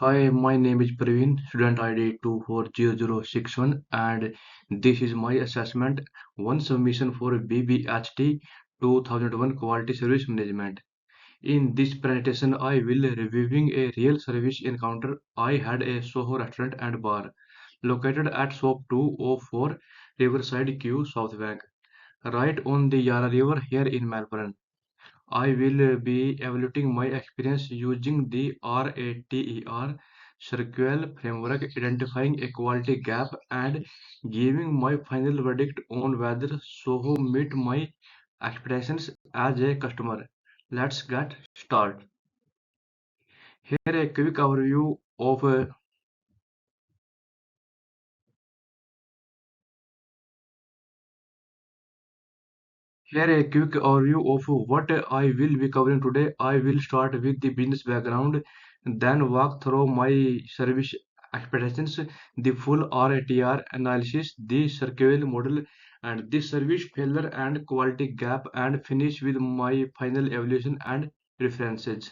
Hi, my name is Praveen, student ID 240061, and this is my assessment one submission for BBHT 2001 Quality Service Management. In this presentation, I will reviewing a real service encounter I had a Soho restaurant and bar located at Shop 204 Riverside Q, South Bank, right on the Yarra River here in Melbourne. I will be evaluating my experience using the RATER circular framework, identifying a quality gap, and giving my final verdict on whether Soho meet my expectations as a customer. Let's get started. Here a quick overview of Here a quick overview of what I will be covering today. I will start with the business background, then walk through my service expectations, the full RATR analysis, the circular model, and the service failure and quality gap, and finish with my final evaluation and references.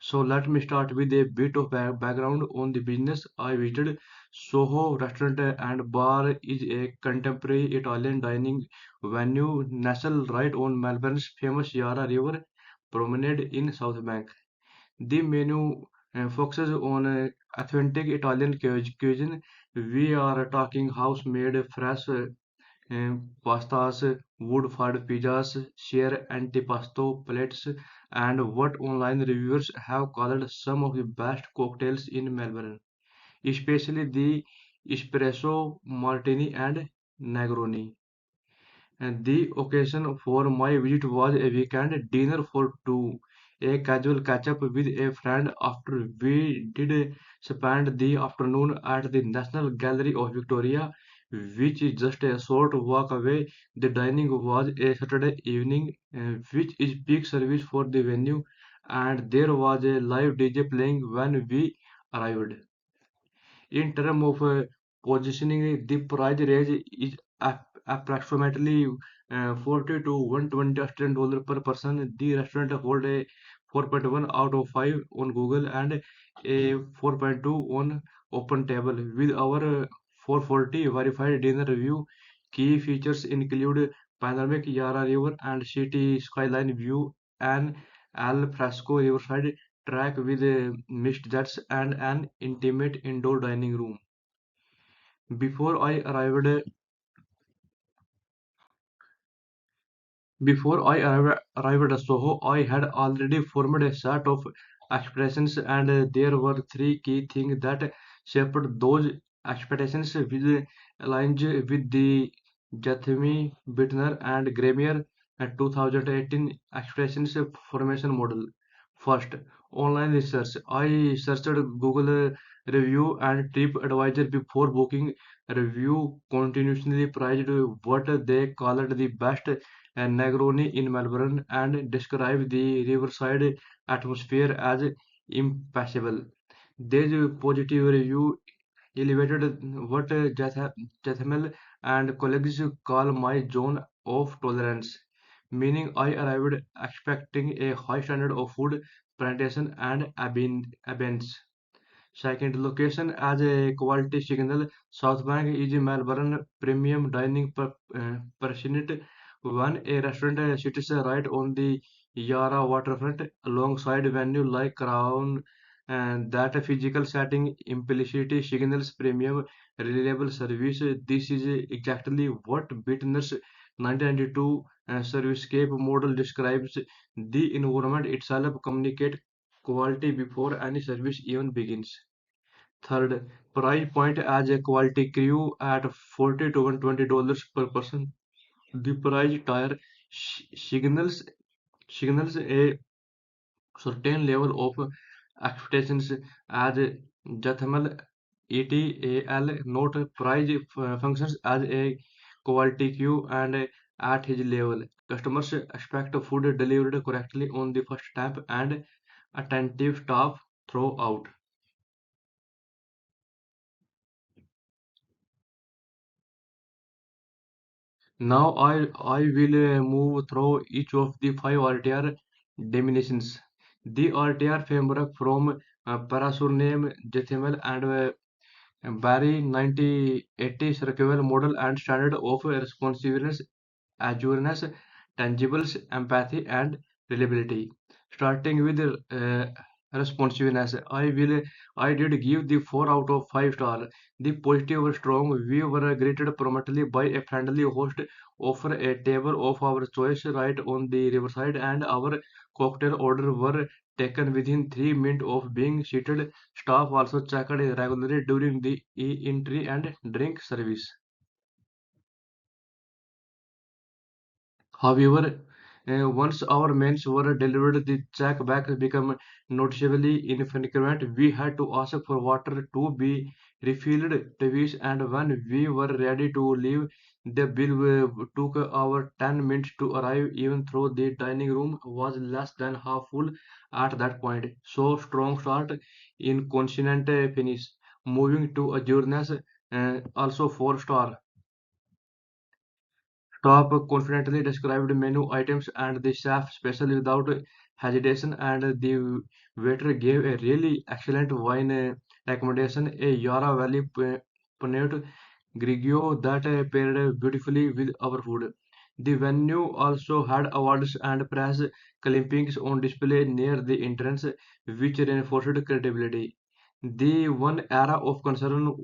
So let me start with a bit of background on the business. I visited Soho Restaurant and Bar is a contemporary Italian dining venue nestled right on Melbourne's famous Yarra River promenade in South Bank. The menu focuses on authentic Italian cuisine. We are talking house-made fresh pastas, wood-fired pizzas, sheer antipasto plates, and what online reviewers have called some of the best cocktails in Melbourne, especially the espresso martini and Negroni. And the occasion for my visit was a weekend dinner for two, a casual catch up with a friend after we did spend the afternoon at the National Gallery of Victoria, which is just a short walk away. The dining was a Saturday evening, which is peak service for the venue, and there was a live DJ playing when we arrived. In terms of positioning, the price range is approximately 40 to 120 Australian dollar per person. The restaurant hold a 4.1 out of 5 on Google and a 4.2 on Open Table. With our 440 verified dinner review, key features include panoramic Yarra River and city skyline view, an al fresco riverside track with mist jets and an intimate indoor dining room. Before I arrived, before I arrived at Soho, I had already formed a set of expectations, and there were three key things that shaped those expectations with aligned with the Jathemi, Bittner, and Gremier 2018 expectations formation model. First, online research. I searched Google review and TripAdvisor before booking. Review continuously priced what they called the best Negroni in Melbourne and described the riverside atmosphere as impassable. These positive review elevated what Jathamel and colleagues call my zone of tolerance, meaning I arrived expecting a high standard of food, presentation, and abundance. Second, location as a quality signal. South Bank is Melbourne premium dining percent. One a restaurant sits right on the Yarra waterfront alongside venue like Crown, and that physical setting implicitly signals premium reliable service. This is exactly what Bittner's 1992 Servicescape model describes. The environment itself communicates quality before any service even begins. Third, price point as a quality crew at 40 to $120 per person. The price tier signals a certain level of expectations as Jathamal ETAL note price functions as a quality queue and at his level. Customers expect food delivered correctly on the first tap and attentive staff throughout. Now I will move through each of the five RTR definitions. The RTR framework from Parasurname, Jethimel, and Barry 9080 circular model and standard of responsiveness, assurance, tangibles, empathy, and reliability. Starting with responsiveness, I did give the 4 out of 5 star. The positive were strong. We were greeted promptly by a friendly host, offer a table of our choice right on the riverside, and our cocktail order were taken within 3 minutes of being seated. Staff also checked regularly during the entry and drink service. However, once our mains were delivered, the check back became noticeably infrequent. We had to ask for water to be refilled twice, and when we were ready to leave, the bill took our 10 minutes to arrive, even though the dining room was less than half full at that point. So strong start in consonant finish. Moving to Azurnas, also 4 star. Top confidently described menu items and the chef special without hesitation, and the waiter gave a really excellent wine recommendation, a Yarra Valley Pinot Grigio that paired beautifully with our food. The venue also had awards and press clippings on display near the entrance, which reinforced credibility. The one area of concern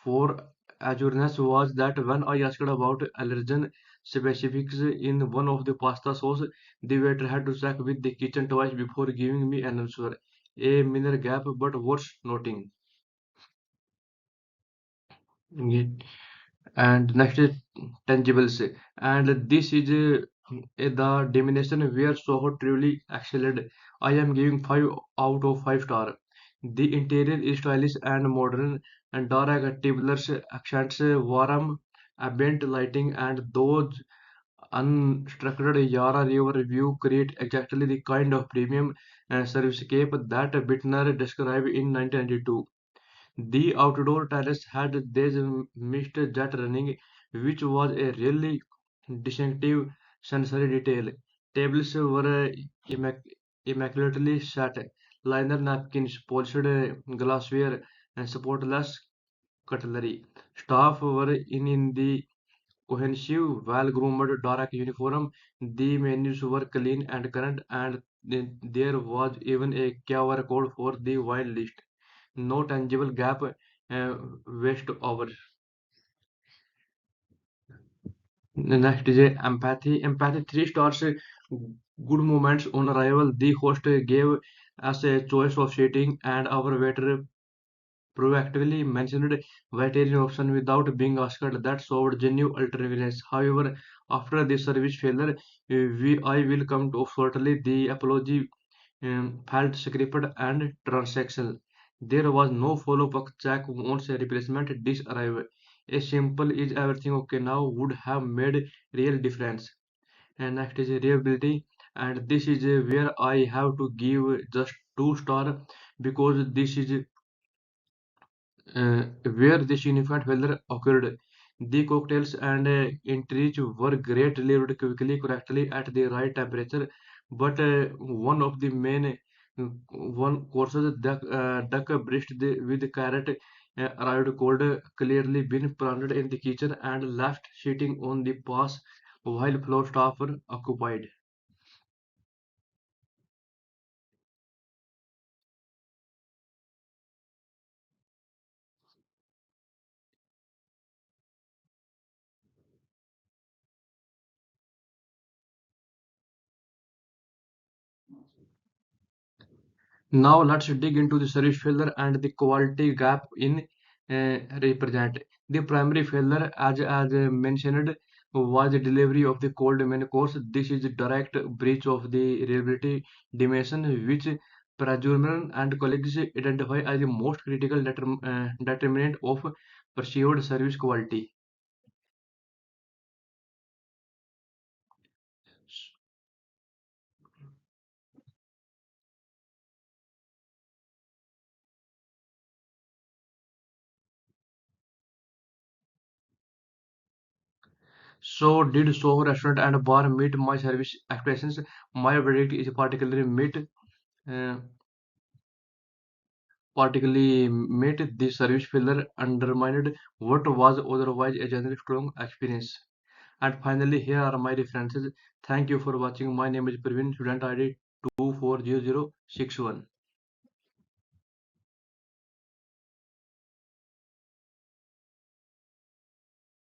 for Azurnas was that when I asked about allergen specifics in one of the pasta sauce, the waiter had to check with the kitchen twice before giving me an answer. A minor gap, but worth noting. Yeah. And next is tangibles, and this is the dimension where Soho truly excelled. I am giving 5 out of 5 star. The interior is stylish and modern, and dark tablets, accents, warm ambient lighting, and those unstructured Yara river view create exactly the kind of premium servicescape that Bittner described in 1992. The outdoor terrace had this mist jet running, which was a really distinctive sensory detail. Tables were immaculately set, liner napkins, polished glassware, and spotless cutlery. Staff were in the cohesive, well-groomed dark uniform. The menus were clean and current, and there was even a QR code for the wine list. No tangible gap waste over. Next is empathy. Empathy 3 stars. Good moments on arrival. The host gave us a choice of seating, and our waiter proactively mentioned vegetarian option without being asked. That showed genuine alternativeness. However, after the service failure, I will come to shortly. The apology felt scripted and transactional. There was no follow-up check once a replacement dish arrived. A simple "is everything okay now" would have made real difference. And next is reliability, and this is where I have to give just 2 star, because this is where the significant failure occurred. The cocktails and entries were great, delivered quickly, correctly at the right temperature, but one of the main one courses, duck breast with carrot, arrived cold, clearly been planted in the kitchen and left sitting on the pass while floor staff were occupied. Now let's dig into the service failure and the quality gap in represent. The primary failure, as mentioned, was the delivery of the cold main course. This is a direct breach of the reliability dimension, which Prajuman and colleagues identify as the most critical determinant of perceived service quality. So, did Soho restaurant and bar meet my service expectations? My verdict is particularly meet. Uh, particularly made the service failure undermined what was otherwise a generally strong experience. And finally, here are my references. Thank you for watching. My name is Praveen, student ID 240061.